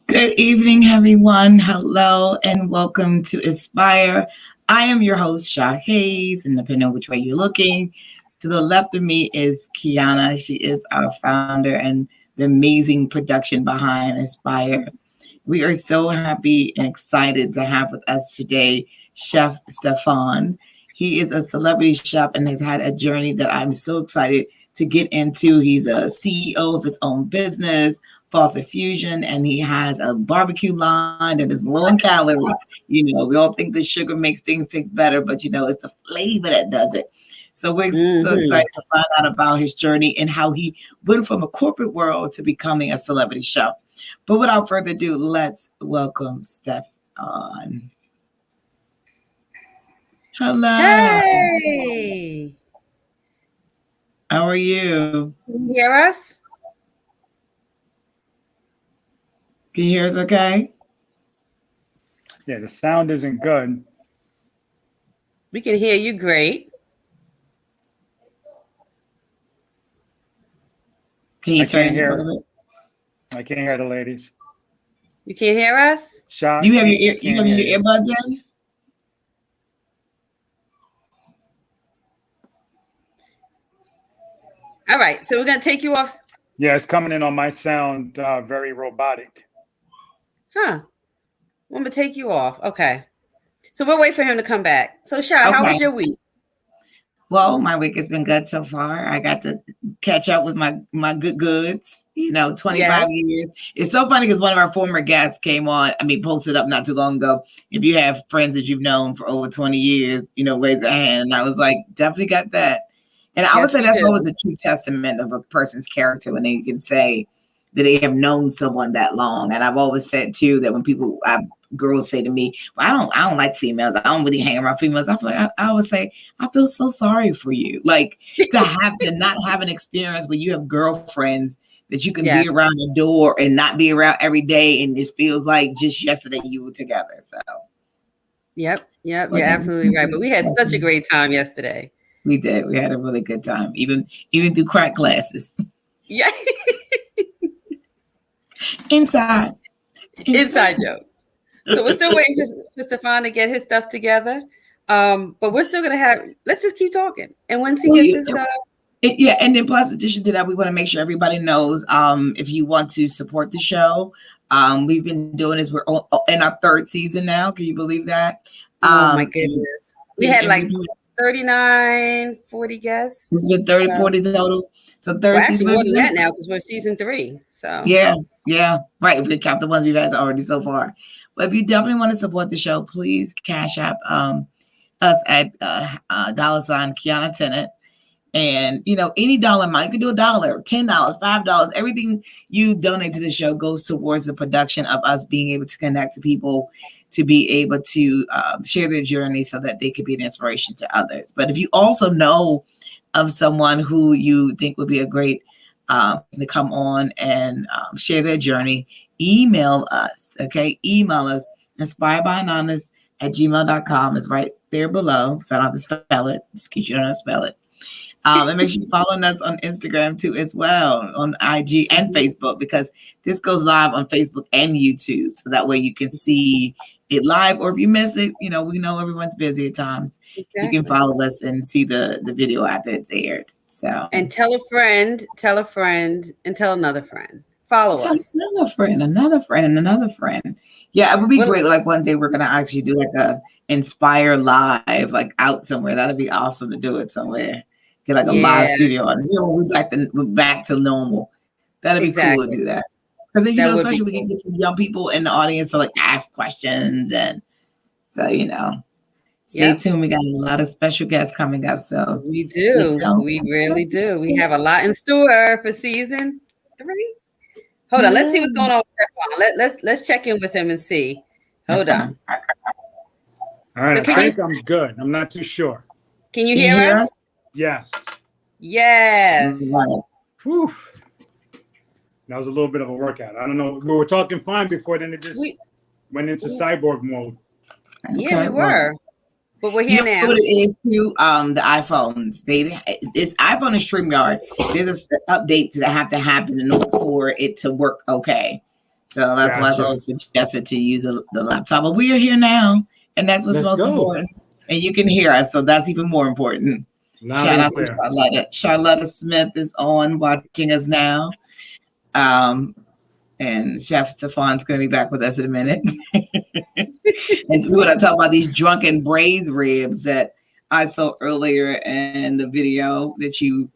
Good evening, everyone. Hello and welcome to Inspire. I am your host, Shaw Hayes, and depending on which way you're looking, to the left of me is Kiana. She is our founder and the amazing production behind Inspire. We are so happy and excited to have with us today Chef Stephon. He is a celebrity chef and has had a journey that I'm so excited to get into. He's a CEO of his own business, Foster Fusion, and he has a barbecue line that is low in calories. We all think the sugar makes things taste better, but it's the flavor that does it. So we're so excited to find out about his journey and how he went from a corporate world to becoming a celebrity chef. But without further ado, let's welcome Stephon. Hello. Hey. How are you? Can you hear us? Can you hear us okay? Yeah, the sound isn't good. We can hear you great. Can you I can't turn it hear. a little bit? I can't hear the ladies. You can't hear us? Shot. You have your earbuds in? All right, so we're going to take you off. Yeah, it's coming in on my sound very robotic. Huh. I'm going to take you off. Okay. So we'll wait for him to come back. So, Shah, How was your week? Well, my week has been good so far. I got to catch up with my good goods, 25 years. It's so funny because one of our former guests posted up not too long ago. If you have friends that you've known for over 20 years, raise a hand. And I was like, definitely got that. And I would say that's always a true testament of a person's character when they can say that they have known someone that long. And I've always said too that when girls say to me, well, I don't like females. I don't really hang around females. I always say, I feel so sorry for you. Like to not have an experience where you have girlfriends that you can be around the door and not be around every day. And it feels like just yesterday you were together. So. Yep. You're absolutely right. But we had such a great time yesterday. We did. We had a really good time, even through crack glasses. Yeah. Inside joke. So we're still waiting for Stephon to get his stuff together. But we're still gonna let's just keep talking. And once he gets his stuff. And then plus addition to that, we want to make sure everybody knows if you want to support the show. We've been doing this, we're in our third season now. Can you believe that? Oh my goodness. We had like 39, 40 guests. It's been 30, 40 total. So third season. More than that now because we're season 3. So yeah, right. If we count the ones we've had already so far. But if you definitely want to support the show, please cash app us at $ Kiana Tennant. And any dollar amount, you can do $1, $10, $5. Everything you donate to the show goes towards the production of us being able to connect to people, to be able to share their journey so that they could be an inspiration to others. But if you also know of someone who you think would be a great to come on and share their journey, email us, okay? Email us, inspiredbyanonymous@gmail.com. It's right there below, so I don't have to spell it, just in case you don't know how to spell it. And make sure you follow us on Instagram too as well, on IG and Facebook, because this goes live on Facebook and YouTube. So that way you can see it live, or if you miss it, we know everyone's busy at times. Exactly. You can follow us and see the video after it's aired. So, and tell a friend, and tell another friend. Follow us. Another friend. Yeah, it would be great. Like one day we're gonna actually do like a Inspire live, like out somewhere. That'd be awesome to do it somewhere. Get like a live studio on. We're back to normal. That'd be cool to do that. Because then especially we can get some young people in the audience to like ask questions, and so stay tuned. We got a lot of special guests coming up. So we do. We really do. We have a lot in store for season 3. Hold on. Let's see what's going on with Stephon. Let's check in with him and see. Hold on. All right. So I think I'm good. I'm not too sure. Can you hear us? Yes. Whew. That was a little bit of a workout. I don't know. We were talking fine before, then it just went into cyborg mode. Yeah, we were. But we're here now. What it is too, the iPhones. This iPhone is StreamYard. There's an update that have to happen in order for it to work okay. So that's why it's Gotcha. always suggested to use the laptop. But we are here now, and that's what's Let's most go. important. And you can hear us, so that's even more important. Loud Shout and out to clear. Charlotta. Charlotta Smith is on watching us now. And Chef Stephon's going to be back with us in a minute. And we're going to talk about these drunken braised ribs that I saw earlier in the video that you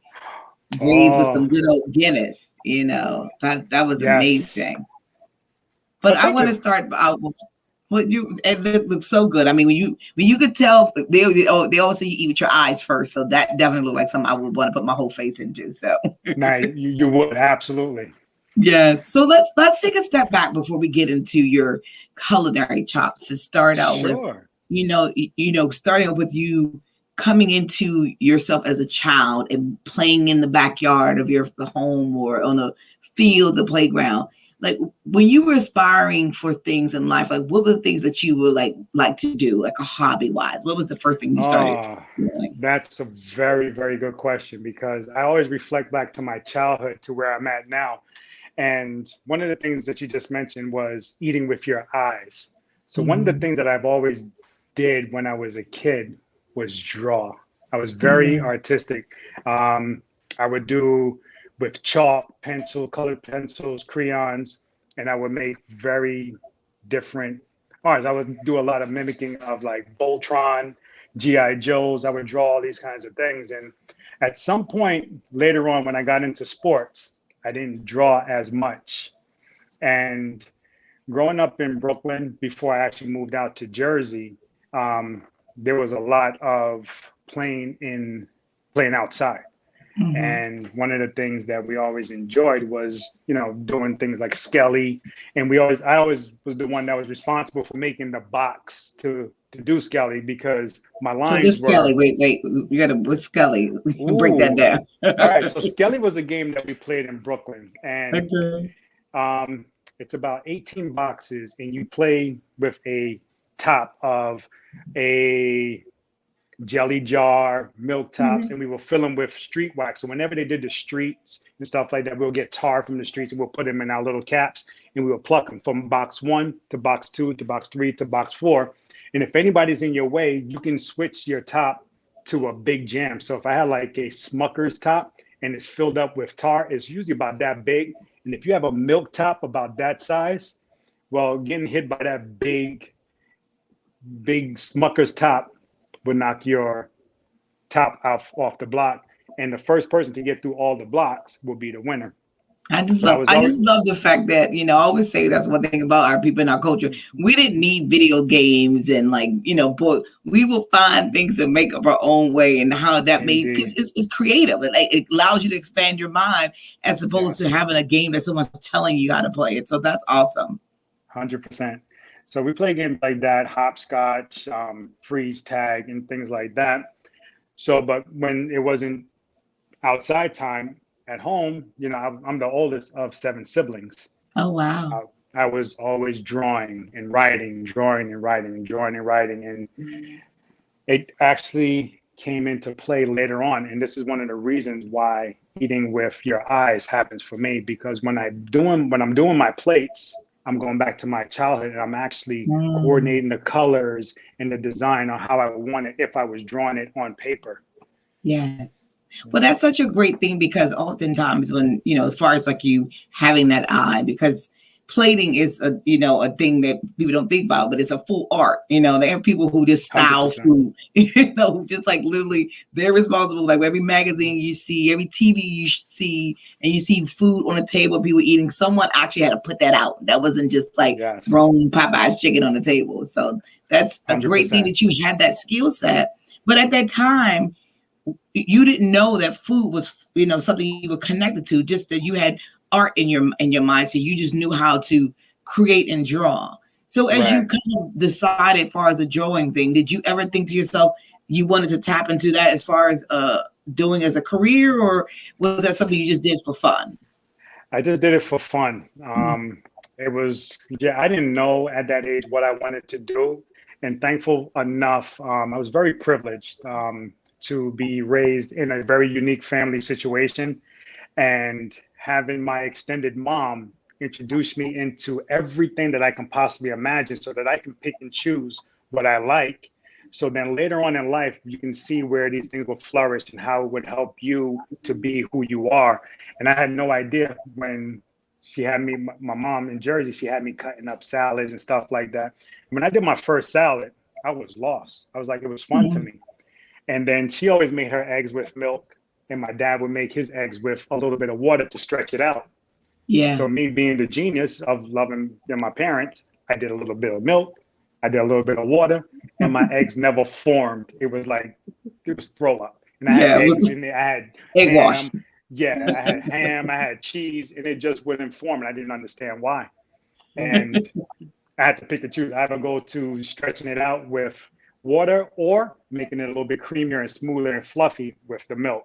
braised with some Oh, good old Guinness. You know, that was yes. amazing. But I want to start out with what you. It looks so good. I mean, when you could tell, they always say you eat with your eyes first, so that definitely looked like something I would want to put my whole face into. So, Nah, you would absolutely. yes. So let's take a step back before we get into your culinary chops to start out with. Sure. Starting with you coming into yourself as a child and playing in the backyard of the home or on the fields or playground. Like when you were aspiring for things in life, like what were the things that you would like to do, like a hobby wise? What was the first thing you started doing? That's a very, very good question because I always reflect back to my childhood to where I'm at now. And one of the things that you just mentioned was eating with your eyes. So one of the things that I've always did when I was a kid was draw. I was very artistic. I would do with chalk, pencil, colored pencils, crayons, and I would make very different arts. I would do a lot of mimicking of like Voltron, GI Joes. I would draw all these kinds of things. And at some point later on, when I got into sports, I didn't draw as much. And growing up in Brooklyn before I actually moved out to Jersey, there was a lot of playing outside. And one of the things that we always enjoyed was, doing things like Skelly. And I always was the one that was responsible for making the box to do Skelly because my lines So Skelly, wait, you got to with Skelly. Break that down. All right. So Skelly was a game that we played in Brooklyn. And it's about 18 boxes and you play with a top of a jelly jar, milk tops, and we will fill them with street wax. So whenever they did the streets and stuff like that, we'll get tar from the streets and we'll put them in our little caps and we will pluck them from box 1 to box 2 to box 3 to box 4. And if anybody's in your way, you can switch your top to a big jam. So if I had like a Smucker's top and it's filled up with tar, it's usually about that big. And if you have a milk top about that size, well, getting hit by that big Smucker's top would knock your top off the block, and the first person to get through all the blocks will be the winner. I just love the fact that, I always say that's one thing about our people in our culture. We didn't need video games and we will find things to make up our own way and how that made, because it's creative. It allows you to expand your mind as opposed to having a game that someone's telling you how to play it. So that's awesome. 100%. So we play games like that, hopscotch, freeze tag, and things like that. So, but when it wasn't outside time at home, I'm the oldest of 7 siblings. Oh, wow. I was always drawing and writing, drawing and writing, and drawing and writing. And it actually came into play later on. And this is one of the reasons why eating with your eyes happens for me, because when I'm doing my plates, I'm going back to my childhood and I'm actually coordinating the colors and the design on how I would want it if I was drawing it on paper. Yes. Well, that's such a great thing because oftentimes when, as far as like you having that eye, because plating is a thing that people don't think about, but it's a full art. They have people who just style 100%. Food, just like literally they're responsible. Like every magazine you see, every TV you see, and you see food on the table, people eating, someone actually had to put that out. That wasn't just like throwing Popeye's chicken on the table. So that's a 100%. Great thing that you had that skill set. But at that time, you didn't know that food was, something you were connected to, just that you had art in your mind, so you just knew how to create and draw. So as you kind of decided as far as a drawing thing, did you ever think to yourself you wanted to tap into that as far as doing as a career, or was that something you just did for fun? I just did it for fun. It was, I didn't know at that age what I wanted to do, and thankful enough, I was very privileged to be raised in a very unique family situation. And having my extended mom introduced me into everything that I can possibly imagine so that I can pick and choose what I like. So then later on in life, you can see where these things will flourish and how it would help you to be who you are. And I had no idea when she had me, my mom in Jersey, she had me cutting up salads and stuff like that. When I did my first salad, I was lost. I was like, it was fun to me. And then she always made her eggs with milk, and my dad would make his eggs with a little bit of water to stretch it out. Yeah. So me being the genius of loving my parents, I did a little bit of milk, I did a little bit of water, and my eggs never formed. It was like, it was throw up. And I had eggs in there. I had egg ham. wash. Yeah, I had ham, I had cheese, and it just wouldn't form, and I didn't understand why. And I had to pick and choose. I either go to stretching it out with water or making it a little bit creamier and smoother and fluffy with the milk.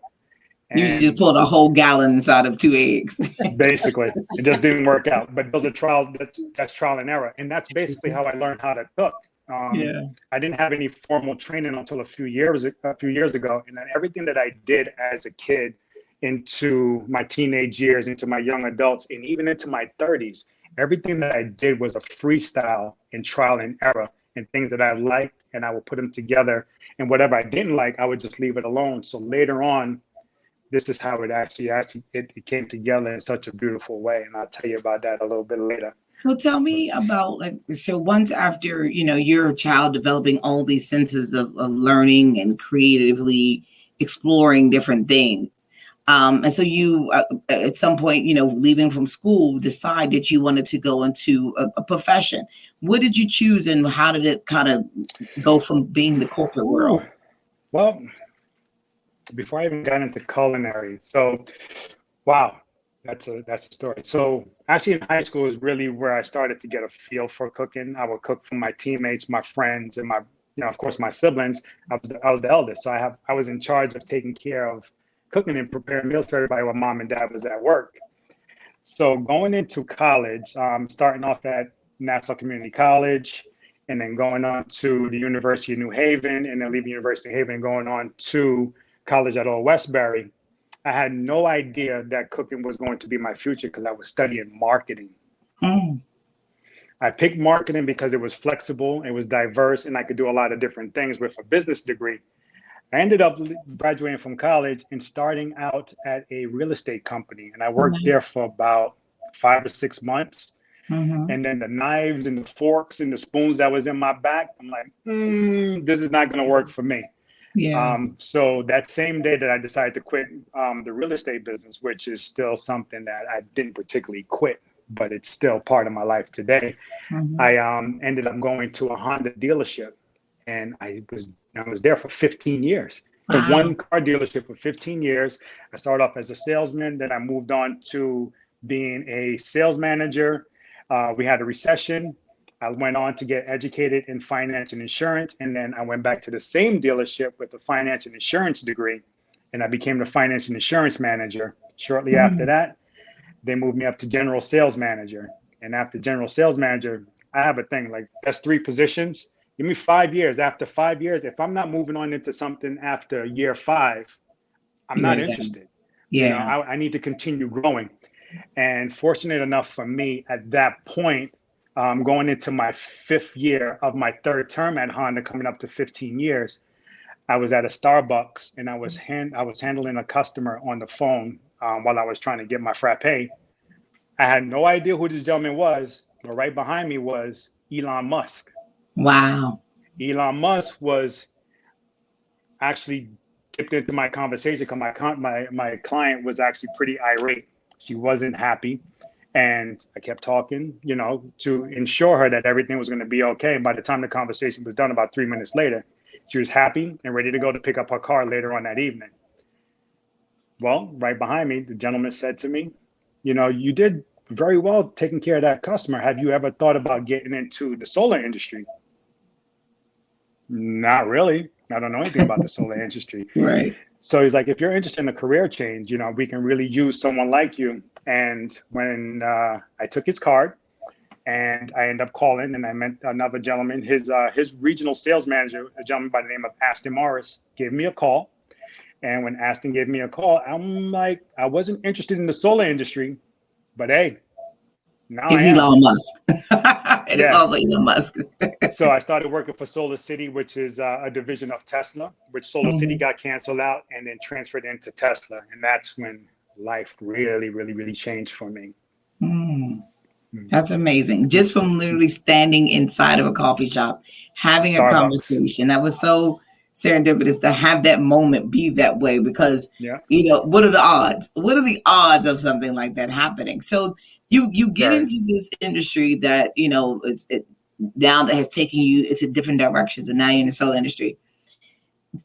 And you just pulled a whole gallon inside of 2 eggs. Basically, it just didn't work out. But those are trials. That's trial and error, and that's basically how I learned how to cook. I didn't have any formal training until a few years ago, and then everything that I did as a kid into my teenage years, into my young adults, and even into my 30s, everything that I did was a freestyle and trial and error, and things that I liked, and I would put them together. And whatever I didn't like, I would just leave it alone. So later on, this is how it actually it came together in such a beautiful way. And I'll tell you about that a little bit later. So tell me about, like, so once after, you're a child developing all these senses of learning and creatively exploring different things. And so you, at some point, leaving from school, decide that you wanted to go into a profession. What did you choose, and how did it kind of go from being the corporate world? Well, before I even got into culinary, so wow, that's a story. So actually, in high school is really where I started to get a feel for cooking. I would cook for my teammates, my friends, and of course, my siblings. I was the eldest, so I was in charge of taking care of cooking and preparing meals for everybody while mom and dad was at work. So going into college, starting off at Nassau Community College, and then going on to the University of New Haven, and then leaving University of New Haven and going on to college at Old Westbury. I had no idea that cooking was going to be my future because I was studying marketing. I picked marketing because it was flexible, it was diverse, and I could do a lot of different things with a business degree. I ended up graduating from college and starting out at a real estate company. And I worked there for about 5 or 6 months. And then the knives and the forks and the spoons that was in my back, I'm like, this is not going to work for me. Yeah. So that same day that I decided to quit the real estate business, which is still something that I didn't particularly quit, but it's still part of my life today. I ended up going to a Honda dealership, and I was there for 15 years. Wow. One car dealership for 15 years. I started off as a salesman, then I moved on to being a sales manager. We had a recession. I went on to get educated in finance and insurance, and then I went back to the same dealership with a finance and insurance degree, and I became the finance and insurance manager. Shortly after that, they moved me up to general sales manager. And after general sales manager, I have a thing, like, that's 3 positions. Give me 5 years. After 5 years, if I'm not moving on into something after year 5, I'm not interested. Yeah. I need to continue growing. And fortunate enough for me at that point, going into my 5th year of my 3rd term at Honda, coming up to 15 years, I was at a Starbucks, and I was handling a customer on the phone while I was trying to get my frappe. I had no idea who this gentleman was, but right behind me was Elon Musk. Wow. Elon Musk was actually dipped into my conversation because my client was actually pretty irate. She wasn't happy. And I kept talking, to ensure her that everything was going to be okay. And by the time the conversation was done, about 3 minutes later, she was happy and ready to go to pick up her car later on that evening. Well, right behind me, the gentleman said to me, you did very well taking care of that customer. Have you ever thought about getting into the solar industry? Not really. I don't know anything about the solar industry. Right. So he's like, if you're interested in a career change, we can really use someone like you. And when I took his card, and I ended up calling, and I met another gentleman, his regional sales manager, a gentleman by the name of Aston Morris, gave me a call. And when Aston gave me a call, I'm like, I wasn't interested in the solar industry, but hey, Now I It's am. Elon Musk. And it's Yeah. also Elon Musk. So I started working for Solar City, which is a division of Tesla, which Solar City got canceled out and then transferred into Tesla. And that's when life really, really, really changed for me. That's amazing. Just from literally standing inside of a coffee shop, having a Starbucks. conversation. That was so serendipitous to have that moment be that way because, Yeah. you know, what are the odds? What are the odds of something like that happening? So you get Very. into this industry that, you know, now that has taken you into different directions and now you're in the solar industry.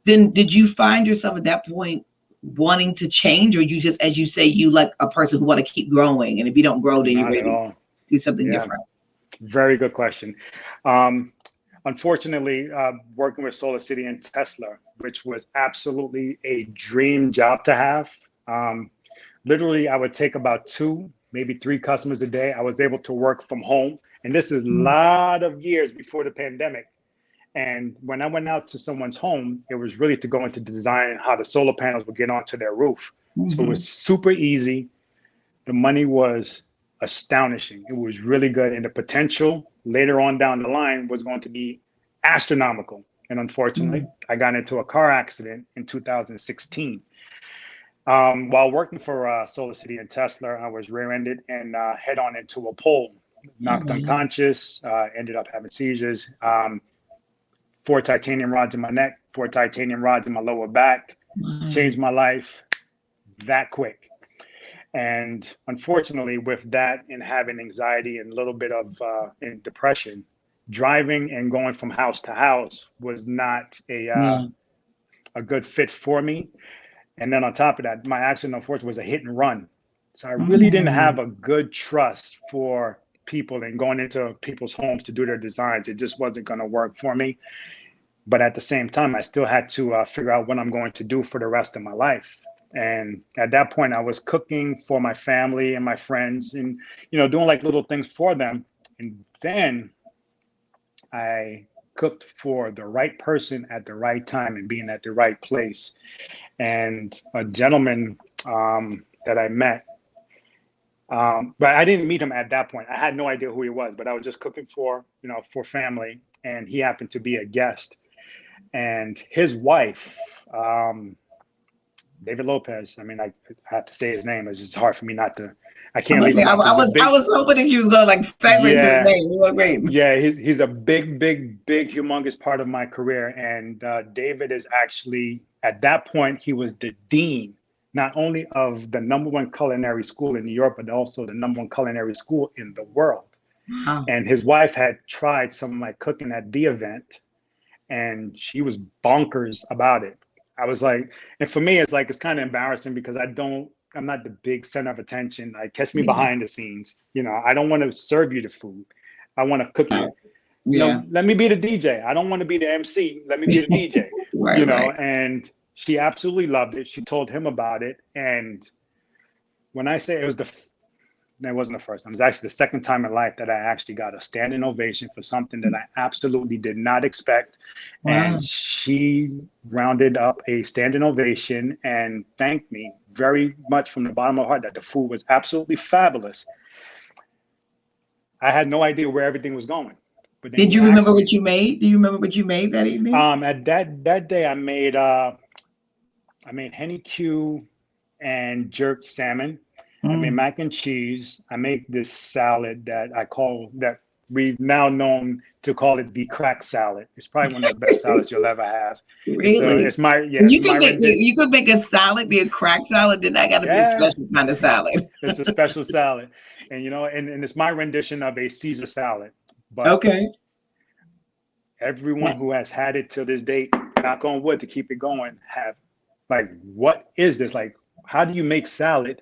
Then did you find yourself at that point wanting to change, or you just, as you say, you like a person who want to keep growing, and if you don't grow, then you're Not ready at all. to do something Yeah. different? Very good question. Unfortunately, working with Solar City and Tesla, which was absolutely a dream job to have. Literally, I would take about 2, maybe 3 customers a day. I was able to work from home. And this is a lot of years before the pandemic. And when I went out to someone's home, it was really to go into design how the solar panels would get onto their roof. So it was super easy. The money was astonishing. It was really good. And the potential later on down the line was going to be astronomical. And unfortunately, I got into a car accident in 2016. While working for Solar City and Tesla, I was rear-ended and head on into a pole, knocked unconscious, ended up having seizures. 4 titanium rods in my neck, 4 titanium rods in my lower back, changed my life that quick. And unfortunately, with that and having anxiety and a little bit of depression, driving and going from house to house was not a good fit for me. And then on top of that, my accident, unfortunately, was a hit and run. So I really didn't have a good trust for people and going into people's homes to do their designs. It just wasn't going to work for me. But at the same time, I still had to figure out what I'm going to do for the rest of my life. And at that point, I was cooking for my family and my friends and, you know, doing like little things for them. And then I cooked for the right person at the right time and being at the right place. And a gentleman that I met, but I didn't meet him at that point. I had no idea who he was, but I was just cooking for, you know, for family. And he happened to be a guest. And his wife, David Lopez. I mean, I have to say his name. It's just hard for me not to. I can't leave him out. I was hoping that you was going to like segue his name. You look great. Yeah, he's a big, humongous part of my career. And David is actually, at that point, he was the dean, not only of the #1 culinary school in New York, but also the #1 culinary school in the world. Wow. And his wife had tried some of my cooking at the event, and she was bonkers about it. I was like, and for me, it's like, it's kind of embarrassing because I'm not the big center of attention. Like, catch me behind the scenes. You know, I don't want to serve you the food. I want to cook it. You know, let me be the DJ. I don't want to be the MC. Let me be the DJ. You know, and she absolutely loved it. She told him about it. And when I say it wasn't the first time. It was actually the second time in life that I actually got a standing ovation for something that I absolutely did not expect. Wow. And she rounded up a standing ovation and thanked me very much from the bottom of her heart that the food was absolutely fabulous. I had no idea where everything was going. But did you remember what you made? Do you remember what you made that evening? At that day, I made HennyQ and jerked salmon. I made mac and cheese. I make this salad that we've now known to call it the crack salad. It's probably one of the best salads you'll ever have. Really? You could make a salad be a crack salad. Then I got to be a special kind of salad. It's a special salad, and you know, and it's my rendition of a Caesar salad. But everyone who has had it till this date, knock on wood to keep it going, have like, what is this? Like, how do you make salad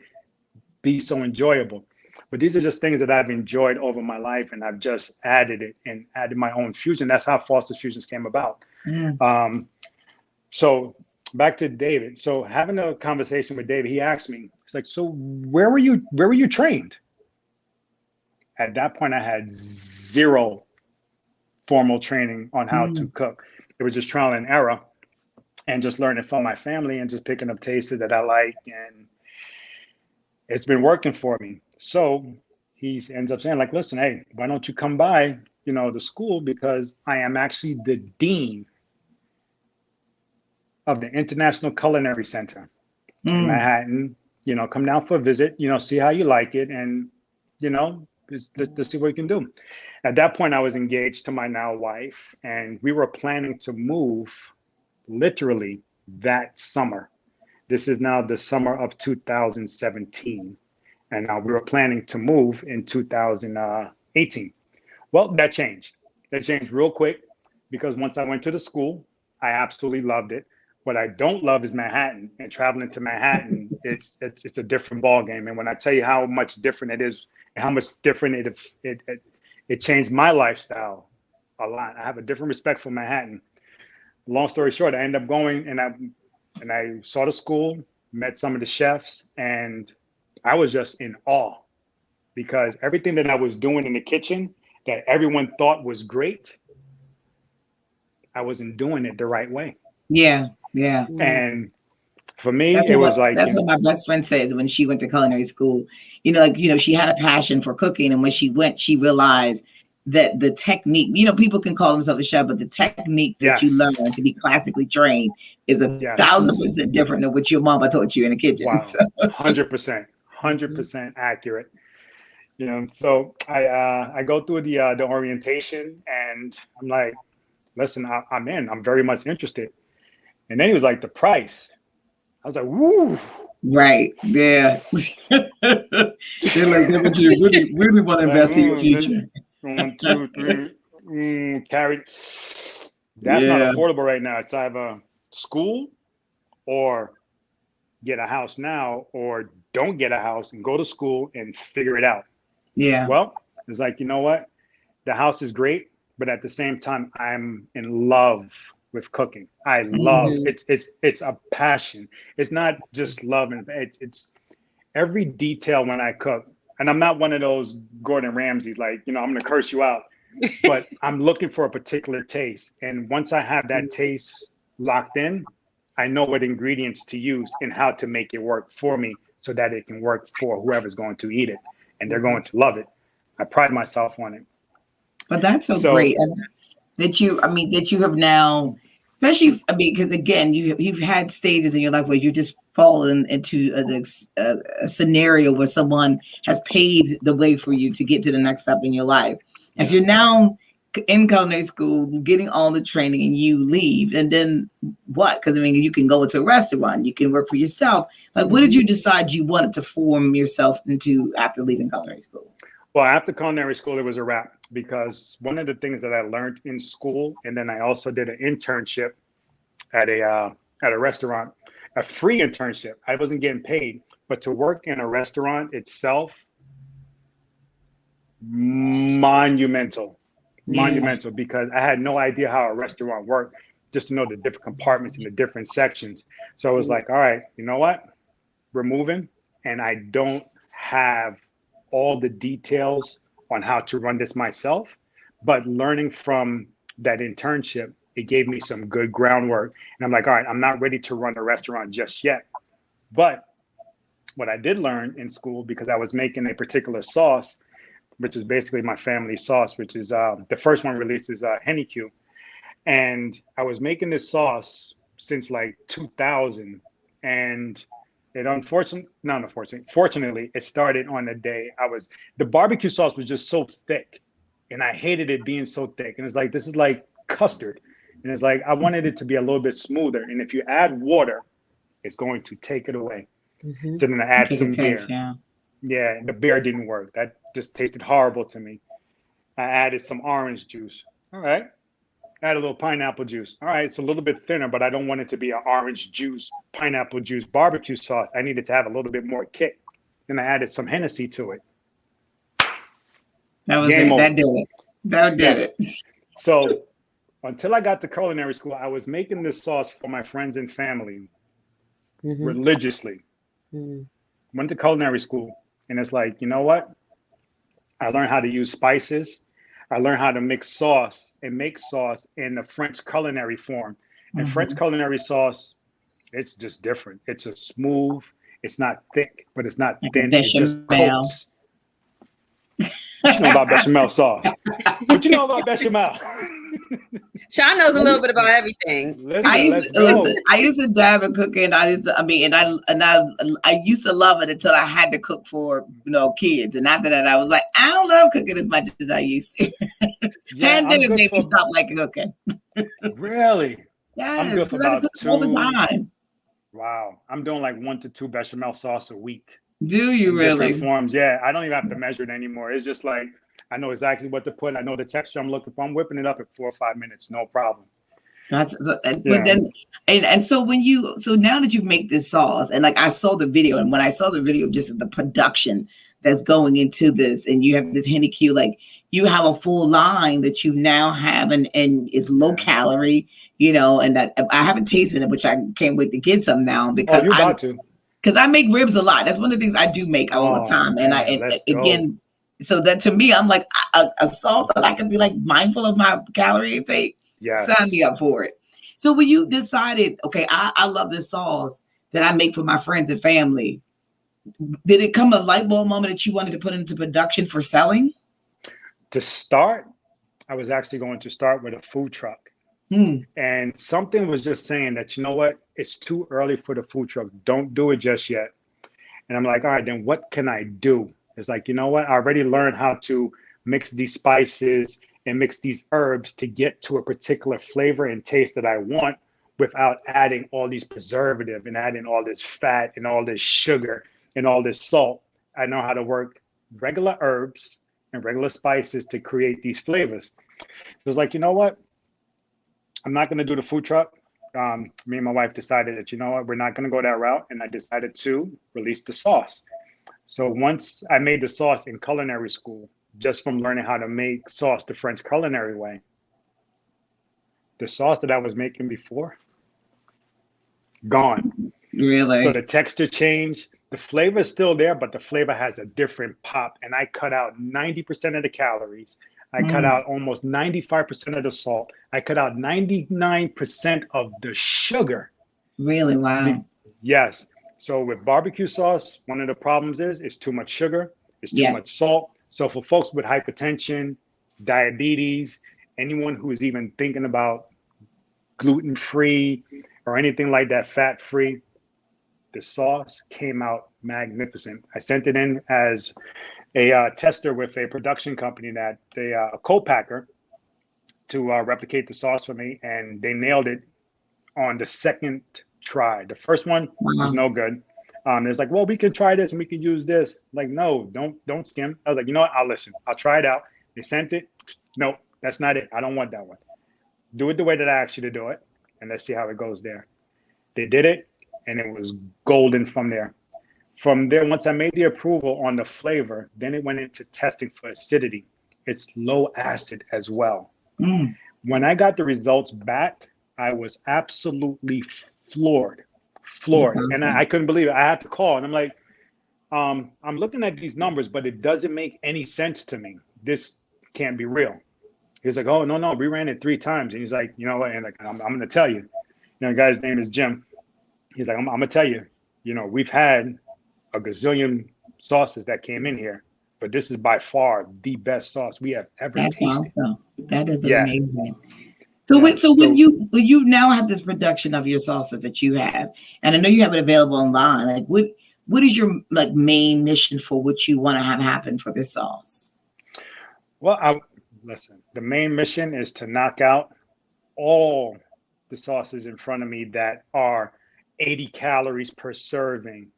be so enjoyable? But these are just things that I've enjoyed over my life, and I've just added it and added my own fusion. That's how Foster's Fusions came about. So back to David. So having a conversation with David, he asked me, it's like, so where were you trained? At that point, I had zero formal training on how to cook. It was just trial and error and just learning from my family and just picking up tastes that I like. And it's been working for me. So he ends up saying, like, listen, hey, why don't you come by, the school, because I am actually the dean of the International Culinary Center in Manhattan. Come down for a visit, see how you like it, and let's see what we can do. At that point, I was engaged to my now wife, and we were planning to move literally that summer. This is now the summer of 2017. And now we were planning to move in 2018. Well, that changed. That changed real quick because once I went to the school, I absolutely loved it. What I don't love is Manhattan, and traveling to Manhattan, it's a different ball game. And when I tell you how much different it is, and how much different it changed my lifestyle a lot. I have a different respect for Manhattan. Long story short, I ended up going and I saw the school, met some of the chefs, and I was just in awe because everything that I was doing in the kitchen that everyone thought was great, I wasn't doing it the right way. Yeah. And for me, that's it was like that's what my best friend says when she went to culinary school. She had a passion for cooking, and when she went, she realized that the technique, people can call themselves a chef, but the technique that you learn to be classically trained is 1,000% different than what your mama taught you in the kitchen. Wow, so. 100% accurate. So I go through the orientation, and I'm like, listen, I'm in. I'm very much interested. And then he was like, the price. I was like, woo. Right. Yeah. They're like, they want you to really want to invest in your future. 1, 2, 3, carry. That's not affordable right now. It's either school or get a house now, or don't get a house and go to school and figure it out. Yeah. Well, it's like, you know what? The house is great, but at the same time, I'm in love with cooking. I love it's a passion. It's not just love, and it's every detail when I cook. And I'm not one of those Gordon Ramsays, like, I'm going to curse you out, but I'm looking for a particular taste. And once I have that taste locked in, I know what ingredients to use and how to make it work for me so that it can work for whoever's going to eat it, and they're going to love it. I pride myself on it. But that's so great that you have now, especially, because again, you've had stages in your life where you just fallen into a scenario where someone has paved the way for you to get to the next step in your life. As you're now in culinary school, getting all the training, and you leave, and then what? Because you can go into a restaurant, you can work for yourself. Like, what did you decide you wanted to form yourself into after leaving culinary school? Well, after culinary school, it was a wrap, because one of the things that I learned in school, and then I also did an internship at a restaurant, a free internship. I wasn't getting paid, but to work in a restaurant itself, monumental, because I had no idea how a restaurant worked, just to know the different compartments and the different sections. So I was like, all right, you know what? We're moving, and I don't have all the details on how to run this myself, but learning from that internship, it gave me some good groundwork. And I'm like, all right, I'm not ready to run a restaurant just yet. But what I did learn in school, because I was making a particular sauce, which is basically my family sauce, which is the first one released is HennyQ. And I was making this sauce since like 2000. And fortunately, it started on the day the barbecue sauce was just so thick, and I hated it being so thick. And it's like, this is like custard. And it's like, I wanted it to be a little bit smoother. And if you add water, it's going to take it away. So then I add some beer. Yeah, the beer didn't work. That just tasted horrible to me. I added some orange juice. All right. Add a little pineapple juice. All right, it's a little bit thinner, but I don't want it to be an orange juice, pineapple juice, barbecue sauce. I need it to have a little bit more kick. Then I added some Hennessy to it. That was it. That did it. That did it. So until I got to culinary school, I was making this sauce for my friends and family religiously. Went to culinary school, and it's like, you know what? I learned how to use spices. I learned how to mix sauce and make sauce in the French culinary form. And French culinary sauce, it's just different. It's smooth. It's not thick, but it's not thin. It just coats. What you know about bechamel sauce? What you know about bechamel? Sean knows a little bit about everything. Let's go. I used to dab at cooking. I used to love it until I had to cook for kids, and after that, I was like, I don't love cooking as much as I used to. Yeah, Pandemic made me stop liking cooking. Really? Yes, I'm good for I about cook all the time. Wow, I'm doing like 1 to 2 bechamel sauce a week. Do you really? Different forms. Yeah, I don't even have to measure it anymore. It's just like I know exactly what to put. I know the texture I'm looking for. I'm whipping it up in 4 or 5 minutes, no problem. But then, and so now that you make this sauce, and like I saw the video, and when I saw the video, just the production that's going into this, and you have this HennyQ, like you have a full line that you now have, and is low calorie, and that I haven't tasted it, which I can't wait to get some now because you're about to. Because I make ribs a lot. That's one of the things I do make all the time, again. So that to me, I'm like a sauce that I can be like mindful of my calorie intake. Yeah, sign me up for it. So when you decided, okay, I love this sauce that I make for my friends and family, did it come a light bulb moment that you wanted to put into production for selling? To start, I was actually going to start with a food truck. And something was just saying that, you know what, it's too early for the food truck. Don't do it just yet. And I'm like, all right, then what can I do? It's like, you know what, I already learned how to mix these spices and mix these herbs to get to a particular flavor and taste that I want without adding all these preservative and adding all this fat and all this sugar and all this salt. I know how to work regular herbs and regular spices to create these flavors. So it's like, you know what? I'm not going to do the food truck. Me and my wife decided that, you know what, we're not going to go that route. And I decided to release the sauce. So once I made the sauce in culinary school, just from learning how to make sauce the French culinary way, the sauce that I was making before, gone. Really? So the texture changed. The flavor is still there, but the flavor has a different pop. And I cut out 90% of the calories. I cut out almost 95% of the salt. I cut out 99% of the sugar. Really? Wow. Yes. So with barbecue sauce, one of the problems is it's too much sugar. It's too much salt. So for folks with hypertension, diabetes, anyone who is even thinking about gluten-free or anything like that, fat-free, the sauce came out magnificent. I sent it in as a tester with a production company that a co-packer to replicate the sauce for me, and they nailed it on the second try. The first one was no good. It's like, well, we can try this and we can use this. Like, no, don't skim. I was like, you know what? I'll listen. I'll try it out. They sent it. No, that's not it. I don't want that one. Do it the way that I asked you to do it, and let's see how it goes there. They did it, and it was golden from there. From there, once I made the approval on the flavor, then it went into testing for acidity. It's low acid as well. When I got the results back, I was absolutely floored. And I couldn't believe it. I had to call, and I'm like, I'm looking at these numbers, but it doesn't make any sense to me. This can't be real. He's like, oh, no, we ran it 3 times. And he's like, you know what? And like, I'm going to tell you. The guy's name is Jim. He's like, I'm going to tell you, we've had a gazillion sauces that came in here, but this is by far the best sauce we have ever tasted. Awesome. That is amazing. So when you now have this production of your salsa that you have, and I know you have it available online, like what is your like main mission for what you want to have happen for this sauce? Well, listen, the main mission is to knock out all the sauces in front of me that are 80 calories per serving,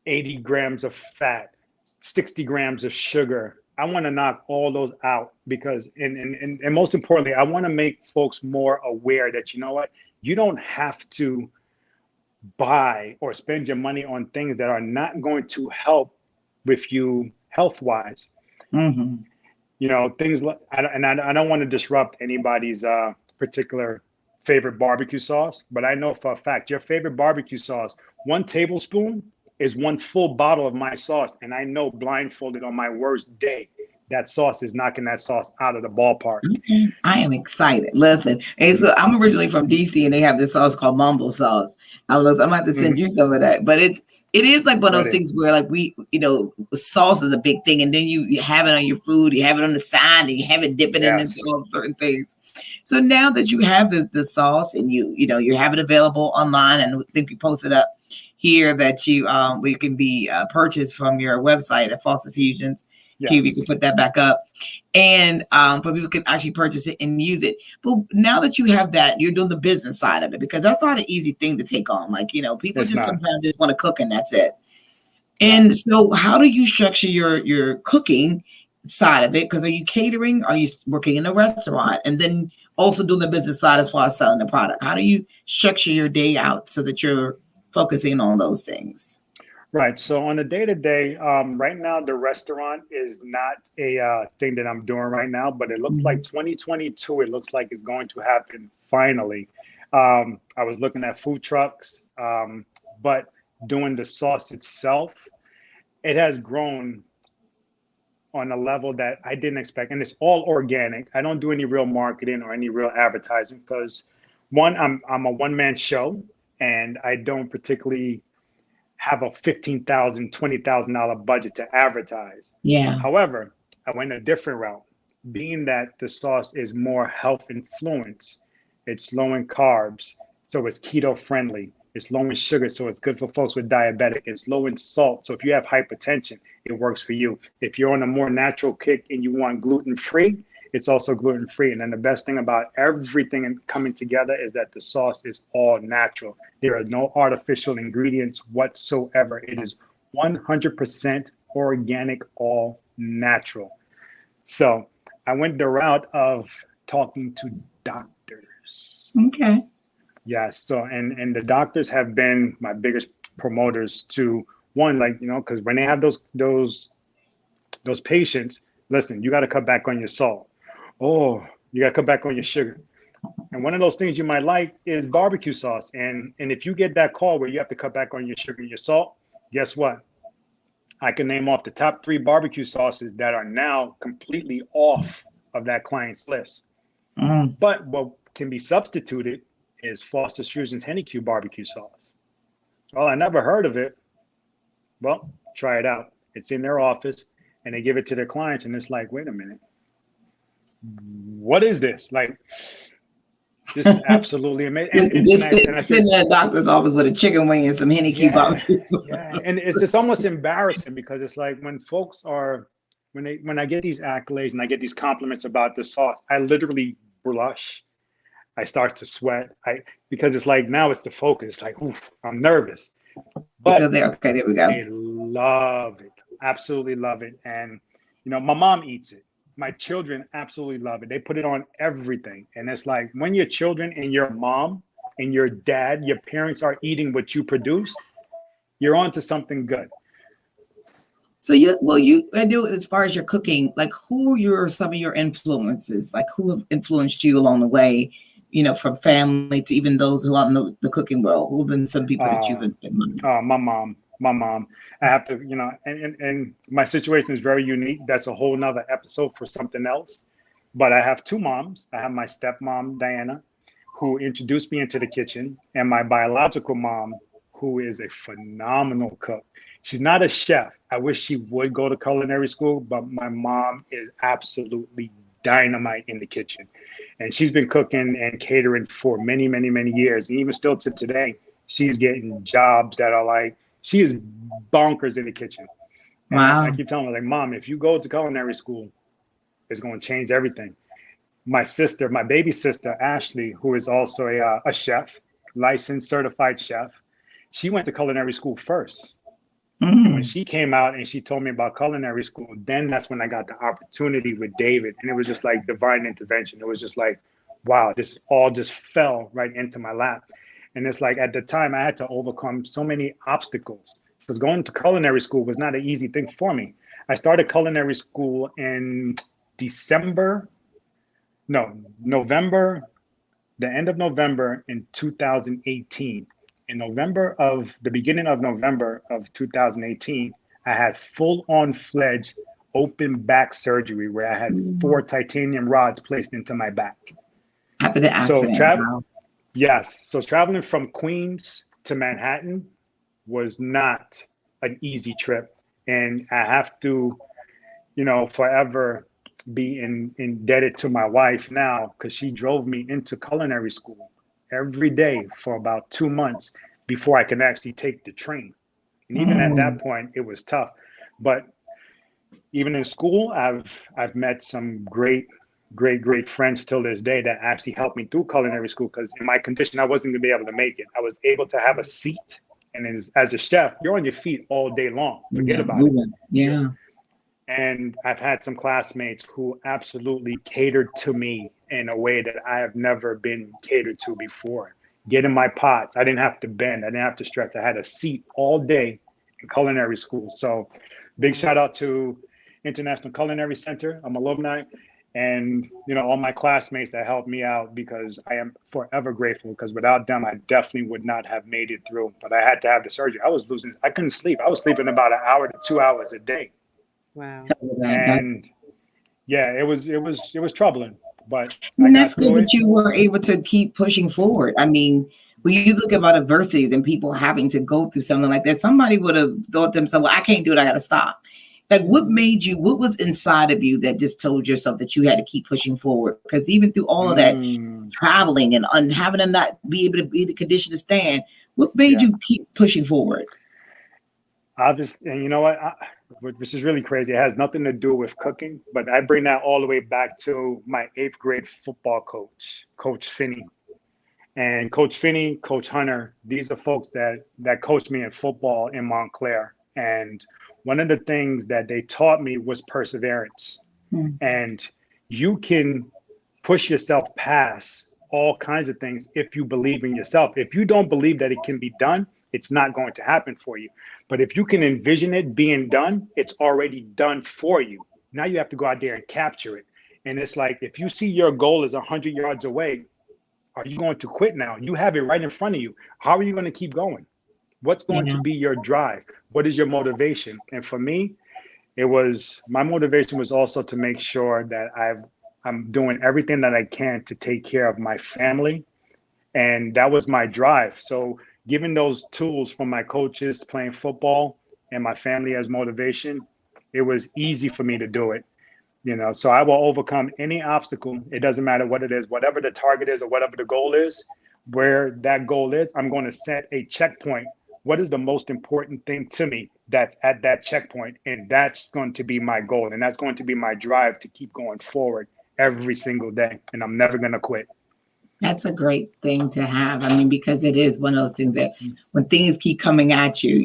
80 grams of fat, 60 grams of sugar. I want to knock all those out because, and most importantly, I want to make folks more aware that, you know what, you don't have to buy or spend your money on things that are not going to help with you health-wise. Things like, and I don't want to disrupt anybody's particular favorite barbecue sauce, but I know for a fact your favorite barbecue sauce, 1 tablespoon is 1 full bottle of my sauce. And I know blindfolded on my worst day, that sauce is knocking that sauce out of the ballpark. Okay. I am excited. Listen, and so I'm originally from DC, and they have this sauce called mumbo sauce. I'm gonna have to send you some of that. But it is like one of those things where like sauce is a big thing, and then you have it on your food, you have it on the side, and you have it dipping it into all certain things. So now that you have the sauce and you have it available online, and I think you posted up here that we can be purchased from your website at Foster Fusions. Yes. We can put that back up, and but people can actually purchase it and use it. But now that you have that, you're doing the business side of it, because that's not an easy thing to take on. Like, people sometimes just want to cook and that's it. And so how do you structure your cooking side of it? Because are you catering? Are you working in a restaurant? And then also doing the business side as far as selling the product? How do you structure your day out so that you're focusing on those things? Right. So on a day-to-day, right now, the restaurant is not a thing that I'm doing right now, but it looks like 2022, it looks like it's going to happen finally. I was looking at food trucks, but doing the sauce itself, it has grown on a level that I didn't expect. And it's all organic. I don't do any real marketing or any real advertising because, one, I'm a one-man show, and I don't particularly have a $15,000, $20,000 budget to advertise. Yeah. However, I went a different route, being that the sauce is more health influenced. It's low in carbs, so it's keto friendly. It's low in sugar, so it's good for folks with diabetic. It's low in salt, so if you have hypertension, it works for you. If you're on a more natural kick and you want gluten free, it's also gluten free. And then the best thing about everything coming together is that the sauce is all natural. There are no artificial ingredients whatsoever. It is 100% organic, all natural. So I went the route of talking to doctors. Okay. Yes. So, and the doctors have been my biggest promoters to one, like, because when they have those patients, listen, you got to cut back on your salt. Oh, you got to cut back on your sugar. And one of those things you might like is barbecue sauce. And if you get that call where you have to cut back on your sugar and your salt, guess what? I can name off the top 3 barbecue sauces that are now completely off of that client's list. But what can be substituted is Foster's Fusion's HennyQ barbecue sauce. Well, I never heard of it. Well, try it out. It's in their office, and they give it to their clients, and it's like, wait a minute. What is this? Like, this is absolutely amazing. Just sitting in a doctor's office with a chicken wing and some HennyQ barbecue. Yeah, and it's just almost embarrassing because it's like when folks are, when I get these accolades and I get these compliments about the sauce, I literally blush. I start to sweat. Because it's like now it's the focus. Like, oof, I'm nervous. But so there we go. I love it. Absolutely love it. And my mom eats it. My children absolutely love it. They put it on everything. And it's like when your children and your mom and your dad, your parents are eating what you produced, you're on to something good. So I do as far as your cooking, like who are some of your influences? Like who have influenced you along the way, from family to even those who are in the cooking world? Who have been some people that you've been? My mom. I have to, and my situation is very unique. That's a whole nother episode for something else. But I have 2 moms. I have my stepmom, Diana, who introduced me into the kitchen, and my biological mom, who is a phenomenal cook. She's not a chef. I wish she would go to culinary school, but my mom is absolutely dynamite in the kitchen. And she's been cooking and catering for many, many, many years. And even still to today, she's getting jobs that are like, she is bonkers in the kitchen. And wow. I keep telling her, like, Mom, if you go to culinary school, it's going to change everything. My baby sister, Ashley, who is also a chef, licensed certified chef, she went to culinary school first. And when she came out and she told me about culinary school, then that's when I got the opportunity with David. And it was just like divine intervention. It was just like, wow, this all just fell right into my lap. And it's like at the time I had to overcome so many obstacles because going to culinary school was not an easy thing for me. I started culinary school in November, the end of November in 2018. In the beginning of November of 2018, I had full-on fledged open back surgery where I had 4 titanium rods placed into my back. After the So accident. Wow. yes. So traveling from Queens to Manhattan was not an easy trip. And I have to, forever be indebted to my wife now, because she drove me into culinary school every day for about 2 months before I can actually take the train. And even at that point, it was tough. But even in school, I've met some great friends till this day that actually helped me through culinary school, because in my condition, I wasn't going to be able to make it. I was able to have a seat. And as a chef, you're on your feet all day long. Forget about it. Yeah. And I've had some classmates who absolutely catered to me in a way that I have never been catered to before. Get in my pots. I didn't have to bend. I didn't have to stretch. I had a seat all day in culinary school. So big shout out to International Culinary Center. I'm alumni. And, all my classmates that helped me out, because I am forever grateful, because without them, I definitely would not have made it through. But I had to have the surgery. I couldn't sleep. I was sleeping about an hour to 2 hours a day. Wow. And yeah, it was troubling, but I And got that's good through it. that you were able to keep pushing forward. I mean, when you look about adversities and people having to go through something like that, somebody would have thought to themselves, well, I can't do it. I got to stop. Like, what was inside of you that just told yourself that you had to keep pushing forward? Because even through all of that traveling and having to not be able to be in the condition to stand, what made you keep pushing forward? And you know what? Which is really crazy. It has nothing to do with cooking, but I bring that all the way back to my 8th grade football coach, Coach Finney. And Coach Finney, Coach Hunter, these are folks that coached me in football in Montclair. And one of the things that they taught me was perseverance. And you can push yourself past all kinds of things if you believe in yourself. If you don't believe that it can be done, it's not going to happen for you. But if you can envision it being done, it's already done for you. Now you have to go out there and capture it. And it's like, if you see your goal is 100 yards away, are you going to quit now? You have it right in front of you. How are you going to keep going? What's going to be your drive? What is your motivation? And for me, my motivation was also to make sure that I'm doing everything that I can to take care of my family. And that was my drive. So given those tools from my coaches playing football and my family as motivation, it was easy for me to do it. So I will overcome any obstacle. It doesn't matter what it is, whatever the target is or whatever the goal is, where that goal is, I'm going to set a checkpoint. What is the most important thing to me that's at that checkpoint? And that's going to be my goal. And that's going to be my drive to keep going forward every single day. And I'm never going to quit. That's a great thing to have. I mean, because it is one of those things that when things keep coming at you,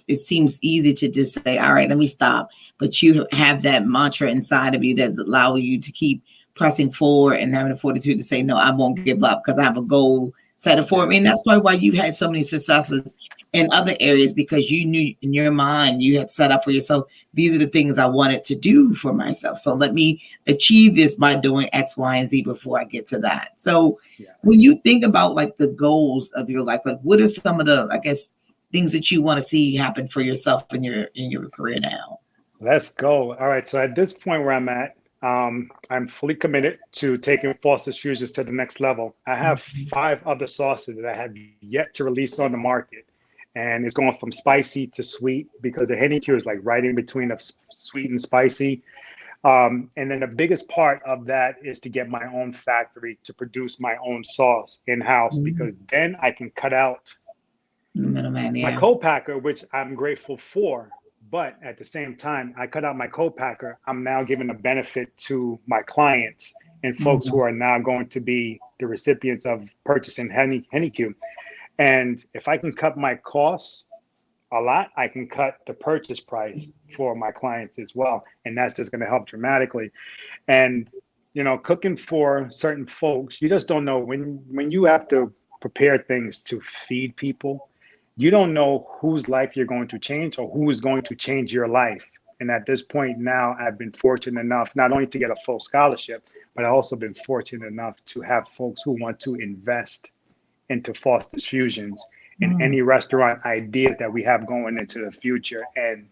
it seems easy to just say, all right, let me stop. But you have that mantra inside of you that's allowing you to keep pressing forward and having the fortitude to say, no, I won't give up because I have a goal set for me. And that's probably why you had so many successes in other areas, because you knew in your mind you had set up for yourself, these are the things I wanted to do for myself. So let me achieve this by doing X, Y, and Z before I get to that. So when you think about like the goals of your life, like what are some of the, I guess, things that you want to see happen for yourself in your career now? Let's go. All right. So at this point where I'm at, I'm fully committed to taking Foster's Fusions to the next level. I have 5 other sauces that I have yet to release on the market. And it's going from spicy to sweet, because the HennyQ is like right in between of sweet and spicy. And then the biggest part of that is to get my own factory to produce my own sauce in-house, because then I can cut out my co-packer, which I'm grateful for. But at the same time, I cut out my co-packer. I'm now giving a benefit to my clients and folks who are now going to be the recipients of purchasing HennyQ. And if I can cut my costs a lot, I can cut the purchase price for my clients as well. And that's just going to help dramatically. And, cooking for certain folks, you just don't know when you have to prepare things to feed people, you don't know whose life you're going to change or who is going to change your life. And at this point now, I've been fortunate enough not only to get a full scholarship, but I've also been fortunate enough to have folks who want to invest into Foster's Fusions and any restaurant ideas that we have going into the future. And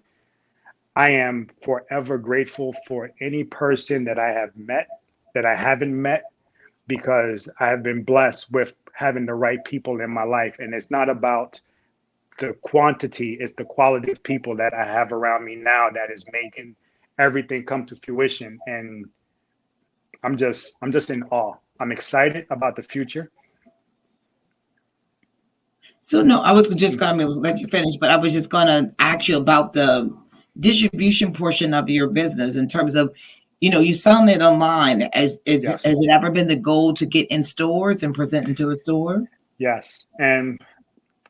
I am forever grateful for any person that I have met, that I haven't met, because I have been blessed with having the right people in my life. And it's not about the quantity, it's the quality of people that I have around me now that is making everything come to fruition. And I'm just in awe. I'm excited about the future. So no, I was just going to let you finish, but I was just going to ask you about the distribution portion of your business in terms of, you selling it online. Has it ever been the goal to get in stores and present into a store? Yes. And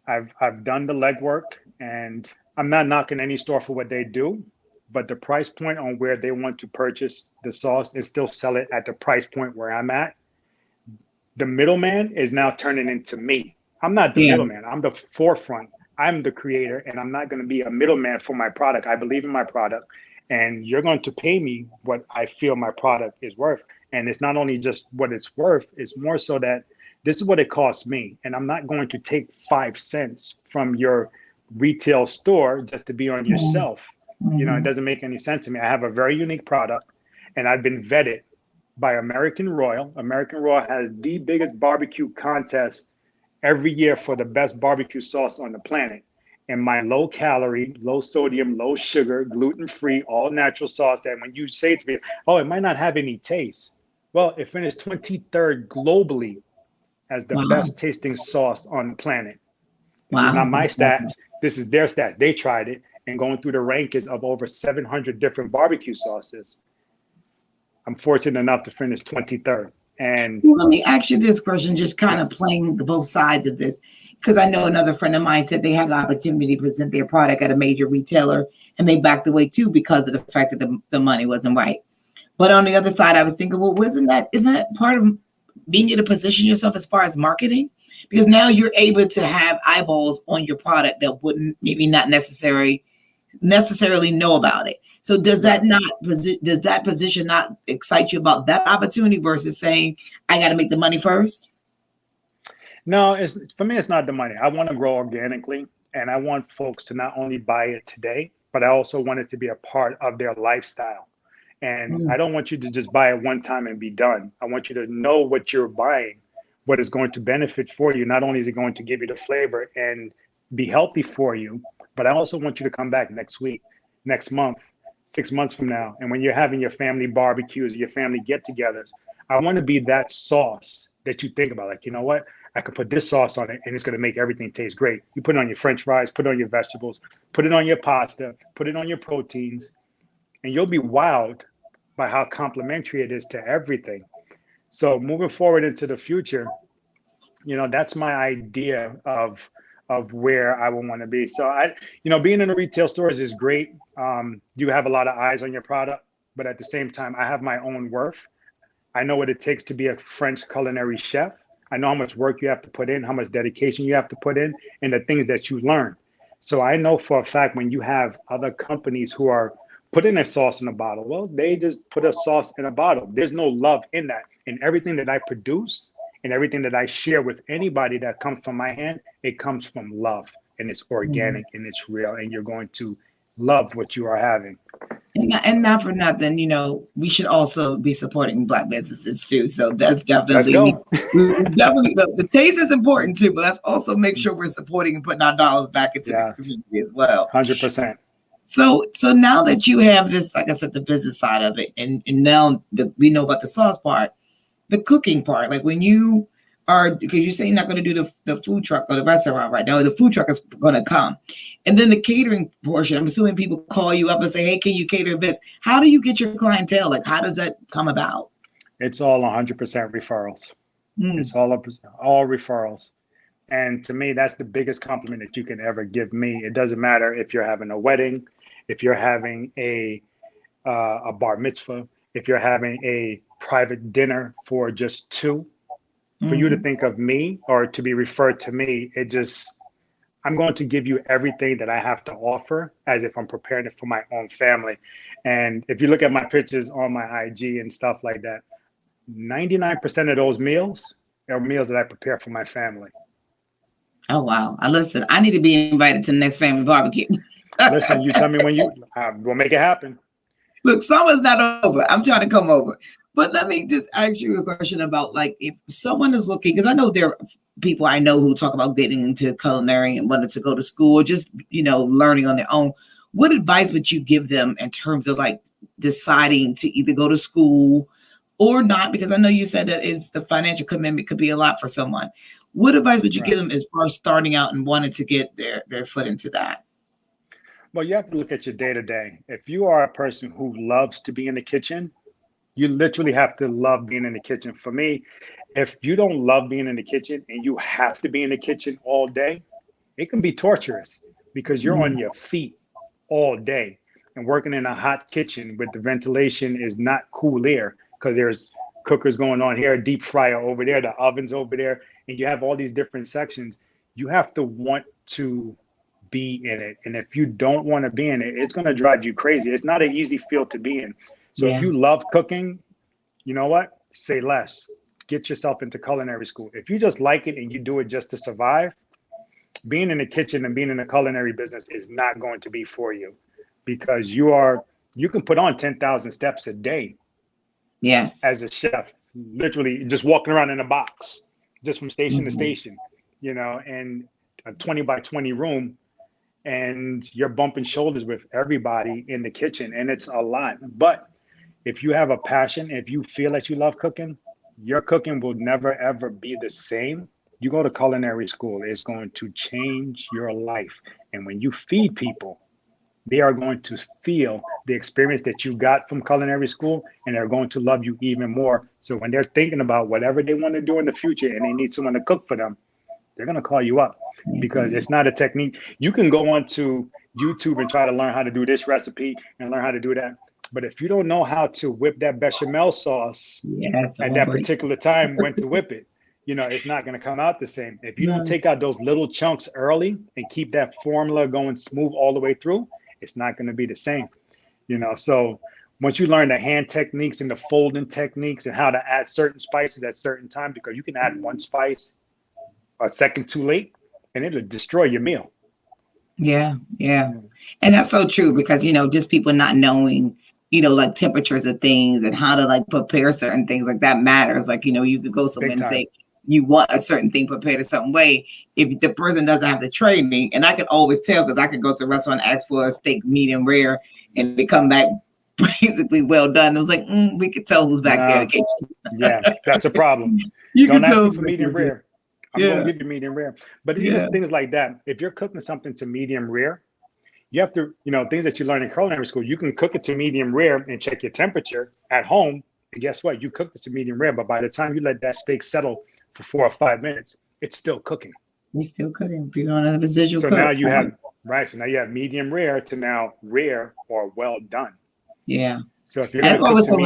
I've done the legwork, and I'm not knocking any store for what they do, but the price point on where they want to purchase the sauce and still sell it at the price point where I'm at, the middleman is now turning into me. I'm not the middleman. I'm the forefront. I'm the creator, and I'm not going to be a middleman for my product. I believe in my product, and you're going to pay me what I feel my product is worth. And it's not only just what it's worth, it's more so that this is what it costs me. And I'm not going to take 5 cents from your retail store just to be on your shelf. It doesn't make any sense to me. I have a very unique product, and I've been vetted by American Royal. American Royal has the biggest barbecue contest every year for the best barbecue sauce on the planet. And my low calorie, low sodium, low sugar, gluten-free, all natural sauce that when you say to me, oh, it might not have any taste. Well, it finished 23rd globally as the best tasting sauce on the planet. This is not my stats. This is their stats. They tried it, and going through the rankings of over 700 different barbecue sauces, I'm fortunate enough to finish 23rd. And let me ask you this question, just kind of playing both sides of this, because I know another friend of mine said they had an opportunity to present their product at a major retailer, and they backed away too because of the fact that the money wasn't right. But on the other side, I was thinking, well, isn't that part of being able to position yourself as far as marketing? Because now you're able to have eyeballs on your product that wouldn't maybe not necessarily know about it. So does that position not excite you about that opportunity versus saying, I got to make the money first? No, for me, it's not the money. I want to grow organically, and I want folks to not only buy it today, but I also want it to be a part of their lifestyle. And I don't want you to just buy it one time and be done. I want you to know what you're buying, what is going to benefit for you. Not only is it going to give you the flavor and be healthy for you, but I also want you to come back next week, next month, 6 months from now. And when you're having your family barbecues, your family get-togethers, I want to be that sauce that you think about. Like, you know what? I could put this sauce on it, and it's going to make everything taste great. You put it on your French fries, put it on your vegetables, put it on your pasta, put it on your proteins, and you'll be wowed by how complementary it is to everything. So moving forward into the future, that's my idea of where I would want to be. So being in the retail stores is great. You have a lot of eyes on your product, but at the same time, I have my own worth. I know what it takes to be a French culinary chef. I know how much work you have to put in, how much dedication you have to put in, and the things that you learn. So I know for a fact when you have other companies who are putting a sauce in a bottle, well, they just put a sauce in a bottle. There's no love in that. And everything that I produce and everything that I share with anybody that comes from my hand, it comes from love, and it's organic and it's real, and you're going to love what you are having. And not for nothing, we should also be supporting Black businesses too. So that's definitely, the taste is important too, but let's also make sure we're supporting and putting our dollars back into the community as well. 100%. So now that you have this, like I said, the business side of it, and now we know about the sauce part, the cooking part, like when you are, because you say you're not going to do the food truck or the restaurant right now, the food truck is going to come. And then the catering portion, I'm assuming people call you up and say, hey, can you cater events? How do you get your clientele? Like, how does that come about? It's all 100% referrals. It's all referrals. And to me, that's the biggest compliment that you can ever give me. It doesn't matter if you're having a wedding, if you're having a bar mitzvah, if you're having a private dinner for just two, for you to think of me or to be referred to me, I'm going to give you everything that I have to offer as if I'm preparing it for my own family. And if you look at my pictures on my IG and stuff like that, 99% of those meals are meals that I prepare for my family. Oh, wow. Listen, I need to be invited to the next family barbecue. Listen, you tell me when we'll make it happen. Look, summer's not over. I'm trying to come over. But let me just ask you a question about like if someone is looking, because I know there are people I know who talk about getting into culinary and wanting to go to school, or just learning on their own. What advice would you give them in terms of like deciding to either go to school or not? Because I know you said that it's the financial commitment could be a lot for someone. What advice would you give them as far as starting out and wanting to get their foot into that? Well, you have to look at your day to day. If you are a person who loves to be in the kitchen, you literally have to love being in the kitchen. For me, if you don't love being in the kitchen and you have to be in the kitchen all day, it can be torturous because you're on your feet all day, and working in a hot kitchen with the ventilation is not cool air because there's cookers going on here, deep fryer over there, the ovens over there, and you have all these different sections. You have to want to be in it. And if you don't want to be in it, it's going to drive you crazy. It's not an easy field to be in. So if you love cooking, you know what? Say less. Get yourself into culinary school. If you just like it and you do it just to survive, being in the kitchen and being in the culinary business is not going to be for you, because you can put on 10,000 steps a day. Yes. As a chef, literally just walking around in a box, just from station to station, and a 20 by 20 room, and you're bumping shoulders with everybody in the kitchen, and it's a lot. But if you have a passion, if you feel that you love cooking, your cooking will never, ever be the same. You go to culinary school, it's going to change your life. And when you feed people, they are going to feel the experience that you got from culinary school, and they're going to love you even more. So when they're thinking about whatever they want to do in the future and they need someone to cook for them, they're going to call you up, because it's not a technique. You can go onto YouTube and try to learn how to do this recipe and learn how to do that. But if you don't know how to whip that bechamel sauce at that particular time, when to whip it, it's not going to come out the same. If you don't take out those little chunks early and keep that formula going smooth all the way through, it's not going to be the same. So once you learn the hand techniques and the folding techniques and how to add certain spices at certain times, because you can add one spice a second too late and it'll destroy your meal. Yeah. And that's so true, because, just people not knowing, like temperatures of things and how to like prepare certain things, like that matters. Like, you could go somewhere and say you want a certain thing prepared a certain way. If the person doesn't have the training, and I can always tell, because I could go to a restaurant and ask for a steak medium rare and they come back basically well done. It was like, we could tell who's back there in the kitchen. Yeah, that's a problem. Don't ask me for medium rare. I'm going to give you medium rare. But even things like that, if you're cooking something to medium rare, you have to, things that you learn in culinary school, you can cook it to medium rare and check your temperature at home. And guess what? You cooked it to medium rare, but by the time you let that steak settle for 4 or 5 minutes, it's still cooking. It's still cooking. You're on a residual cook. Now you have, so now you have medium rare to now rare or well done. Yeah. So if you're going to always tell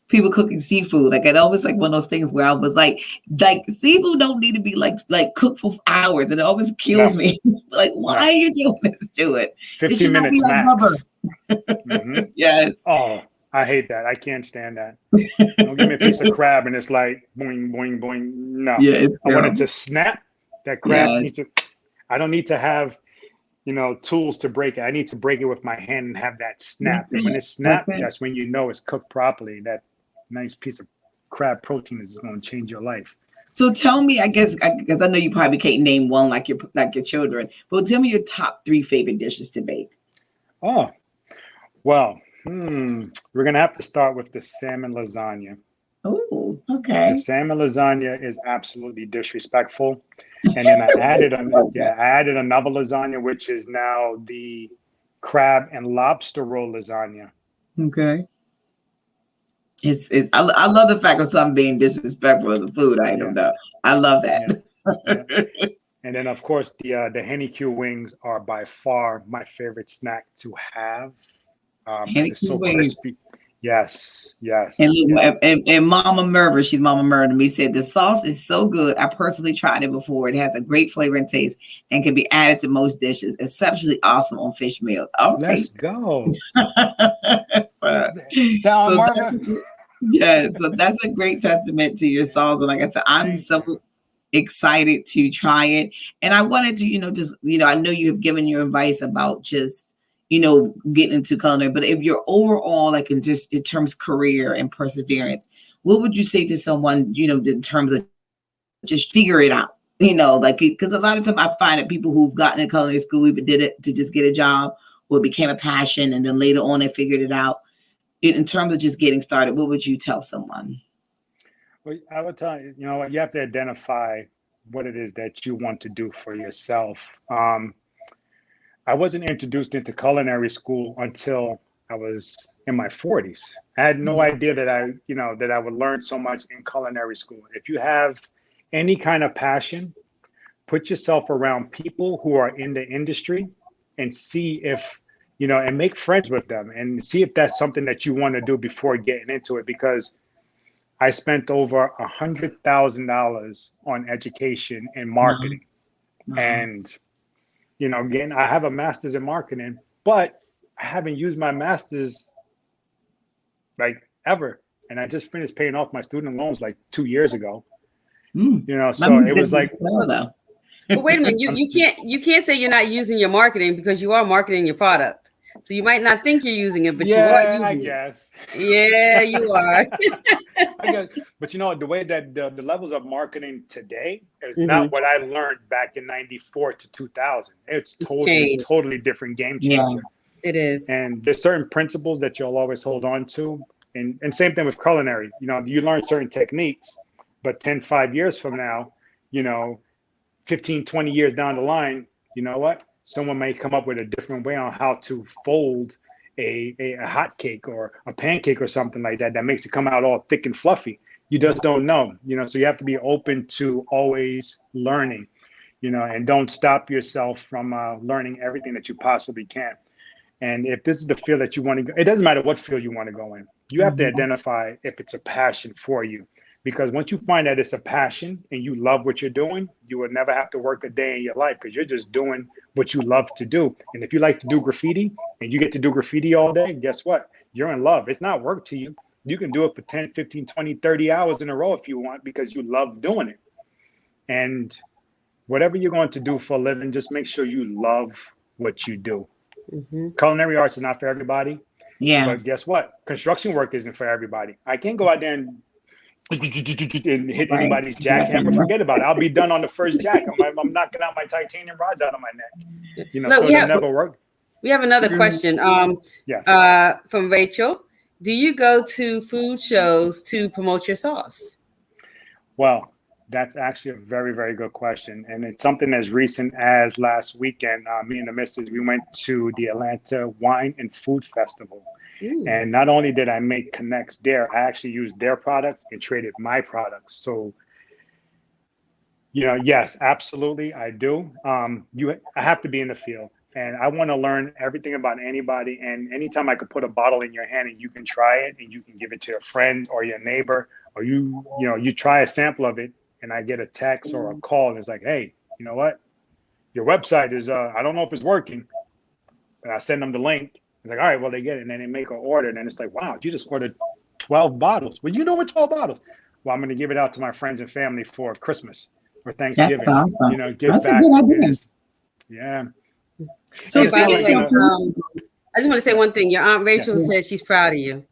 people cooking seafood, like it always like one of those things where I was like seafood don't need to be like cooked for hours, and it always kills me. Like, why are you doing this to it? 15 minutes max. Yes. Oh, I hate that. I can't stand that. Don't give me a piece of crab and it's like boing, boing, boing. No. Yeah, I want it to snap. That crab needs to, I don't need to have, tools to break it. I need to break it with my hand and have that snap. And when it snaps, that's when you know it's cooked properly. That nice piece of crab protein is going to change your life. So tell me, I guess, because I know you probably can't name one like your children, but tell me your top 3 favorite dishes to bake. Oh, well, we're going to have to start with the salmon lasagna. Oh, okay. The salmon lasagna is absolutely disrespectful. And then I added another lasagna, which is now the crab and lobster roll lasagna. Okay. I love the fact of something being disrespectful as a food item, though. I love that. Yeah. And then, of course, the HennyQ wings are by far my favorite snack to have. It's so crispy. Yes. And Mama Merva, she's Mama Merva to me, said the sauce is so good. I personally tried it before. It has a great flavor and taste and can be added to most dishes. Exceptionally awesome on fish meals. All right. Let's go. So that's a great testament to your sauce. And like I said, excited to try it. And I wanted to, just, I know you have given your advice about just, getting into culinary, but if you're overall, like in terms of career and perseverance, what would you say to someone, in terms of just figure it out? Like, because a lot of times I find that people who've gotten in culinary school even did it to just get a job, or it became a passion, and then later on they figured it out. In terms of just getting started, what would you tell someone? Well, I would tell you, you have to identify what it is that you want to do for yourself. I wasn't introduced into culinary school until I was in my 40s. I had no idea that I would learn so much in culinary school. If you have any kind of passion, put yourself around people who are in the industry and see if, and make friends with them and see if that's something that you want to do before getting into it. Because I spent over $100,000 on education and marketing. And, again, I have a master's in marketing, but I haven't used my master's like ever. And I just finished paying off my student loans like 2 years ago. So it was like, but wait a minute, you can't say you're not using your marketing, because you are marketing your product. So you might not think you're using it, but you are using I guess. it. Yeah, you are. I guess. But the way that the levels of marketing today is not what I learned back in 94 to 2000. It's totally different game changer. Yeah, it is. And there's certain principles that you'll always hold on to. And same thing with culinary. You learn certain techniques, but 5 years from now, 15, 20 years down the line, you know what? Someone may come up with a different way on how to fold a hot cake or a pancake or something like that makes it come out all thick and fluffy. You just don't know, so you have to be open to always learning, and don't stop yourself from learning everything that you possibly can. And if this is the field that you want to go, it doesn't matter what field you want to go in. You have to identify if it's a passion for you. Because once you find that it's a passion and you love what you're doing, you will never have to work a day in your life, because you're just doing what you love to do. And if you like to do graffiti and you get to do graffiti all day, guess what? You're in love. It's not work to you. You can do it for 10, 15, 20, 30 hours in a row if you want, because you love doing it. And whatever you're going to do for a living, just make sure you love what you do. Culinary arts is not for everybody. Yeah. But guess what? Construction work isn't for everybody. I can't go out there and hit anybody's jackhammer. Forget about it. I'll be done on the first jack. I'm knocking out my titanium rods out of my neck. So it'll never work. We have another question from Rachel. Do you go to food shows to promote your sauce? Well, that's actually a very, very good question. And it's something as recent as last weekend. Me and the missus, we went to the Atlanta Wine and Food Festival. And not only did I make connects there, I actually used their products and traded my products. So, yes, absolutely, I do. I have to be in the field, and I want to learn everything about anybody. And anytime I could put a bottle in your hand and you can try it and you can give it to a friend or your neighbor, or you try a sample of it, and I get a text or a call and it's like, hey, you know what? Your website is, I don't know if it's working. And I send them the link. It's like, all right, well, they get it. And then they make an order. And then it's like, wow, you just ordered 12 bottles. Well, what 12 bottles? Well, I'm going to give it out to my friends and family for Christmas or Thanksgiving. That's awesome. Give That's back. A good idea. Yeah. So, by the way, I just want to say one thing. Your Aunt Rachel says she's proud of you.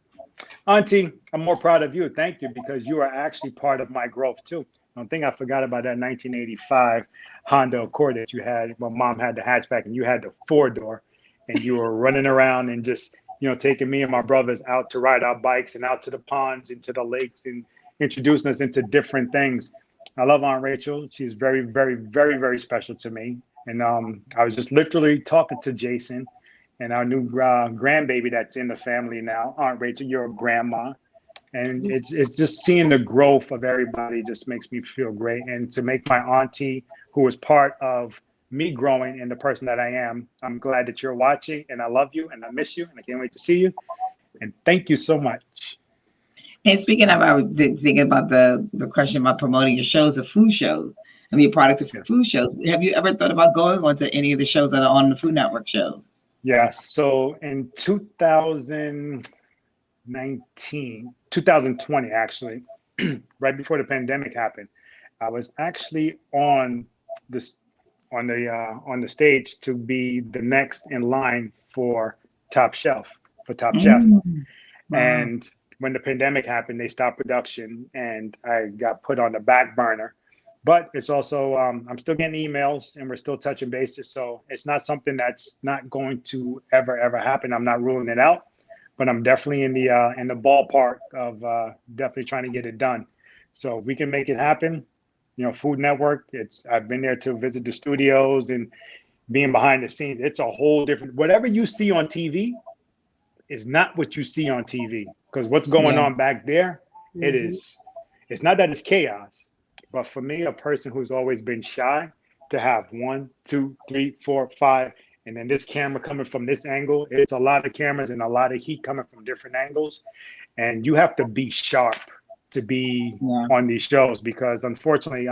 Auntie, I'm more proud of you. Thank you, because you are actually part of my growth, too. One thing I forgot about that 1985 Honda Accord that you had. Well, Mom had the hatchback and you had the 4-door. And you were running around and just, taking me and my brothers out to ride our bikes and out to the ponds, into the lakes, and introducing us into different things. I love Aunt Rachel. She's very, very, very, very special to me. And I was just literally talking to Jason and our new grandbaby that's in the family now. Aunt Rachel, you're a grandma. And it's just seeing the growth of everybody just makes me feel great. And to make my auntie, who was part of me growing and the person that I am, I'm glad that you're watching, and I love you and I miss you and I can't wait to see you. And thank you so much. And speaking of, I was thinking about the question about promoting your shows or food shows. Your products of food shows. Have you ever thought about going on to any of the shows that are on the Food Network shows? Yes. So in 2020, actually, right before the pandemic happened, I was actually this on the stage to be the next in line for Top Shelf for Top Chef. Wow. And when the pandemic happened, they stopped production, and I got put on the back burner. But it's also I'm still getting emails, and we're still touching bases. So it's not something that's not going to ever happen. I'm not ruling it out, but I'm definitely in the ballpark of definitely trying to get it done. So we can make it happen. Food Network. I've been there to visit the studios and being behind the scenes. It's a whole different. Whatever you see on TV is not what you see on TV, because what's going Yeah. on back there, it Mhm. is. It's not that it's chaos, but for me, a person who's always been shy, to have 1, 2, 3, 4, 5, and then this camera coming from this angle, it's a lot of cameras and a lot of heat coming from different angles, and you have to be sharp to be Yeah. on these shows, because unfortunately,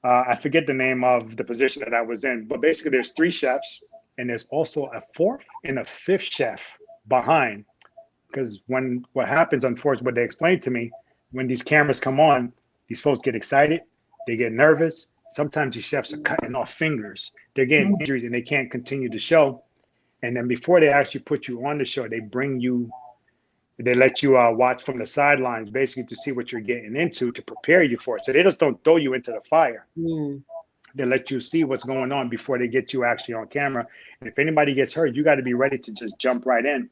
I forget the name of the position that I was in, but basically there's 3 chefs, and there's also a 4th and a 5th chef behind. Because what happens, unfortunately, what they explained to me, when these cameras come on, these folks get excited, they get nervous. Sometimes these chefs are cutting off fingers, they're getting injuries, and they can't continue the show. And then before they actually put you on the show, they let you watch from the sidelines, basically to see what you're getting into, to prepare you for it. So they just don't throw you into the fire. Mm. They let you see what's going on before they get you actually on camera. And if anybody gets hurt, you got to be ready to just jump right in.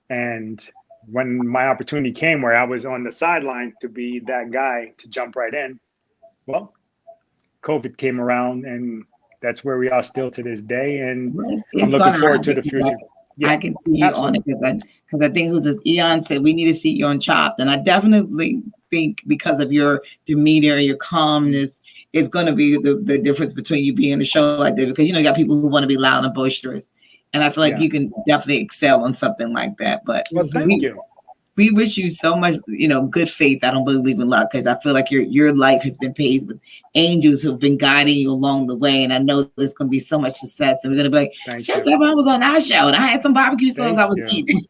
And when my opportunity came where I was on the sideline to be that guy to jump right in, well, COVID came around, and that's where we are still to this day. And I'm It's looking gonna forward to happen. the future. I Yeah, can see you on it, absolutely. because I think who's this Eon said we need to see you on Chopped, and I definitely think because of your demeanor, your calmness, it's going to be the difference between you being a show like that, because you got people who want to be loud and boisterous, and I feel like Yeah. you can definitely excel on something like that. But Well, thank you. we wish you so much, good faith. I don't believe in luck, because I feel like your life has been paved with angels who've been guiding you along the way. And I know there's going to be so much success. And we're going to be like, Thank Chef you. Stephon was on our show, and I had some barbecue sauce I Thank was you. eating.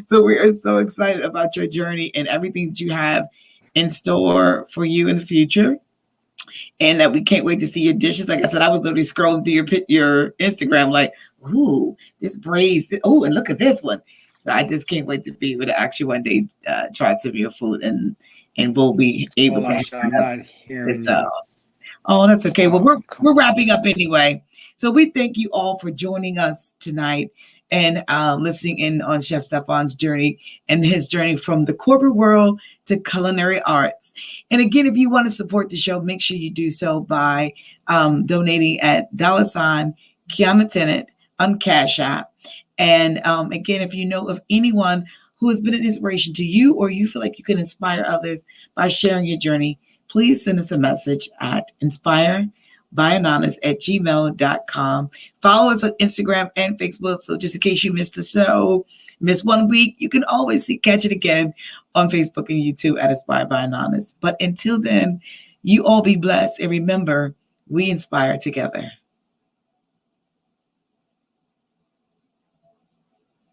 So we are so excited about your journey and everything that you have in store for you in the future. And that we can't wait to see your dishes. Like I said, I was literally scrolling through your Instagram, like, ooh, this braised. Oh, and look at this one. So I just can't wait to be able to actually one day try some of your food, and we'll be able Hold to on, have Sha, I'm not hearing this. you. Oh, that's okay. Well, Oh, come we're on. wrapping up anyway. So we thank you all for joining us tonight and listening in on Chef Stephon's journey and his journey from the corporate world to culinary arts. And again, if you want to support the show, make sure you do so by donating at $ Kiana Tennant on Cash App. And again, if you know of anyone who has been an inspiration to you, or you feel like you can inspire others by sharing your journey, please send us a message at inspirebyanonis@gmail.com. Follow us on Instagram and Facebook. So just in case you missed the show, miss 1 week, you can always catch it again on Facebook and YouTube at Inspired by Anonis. But until then, you all be blessed. And remember, we inspire together.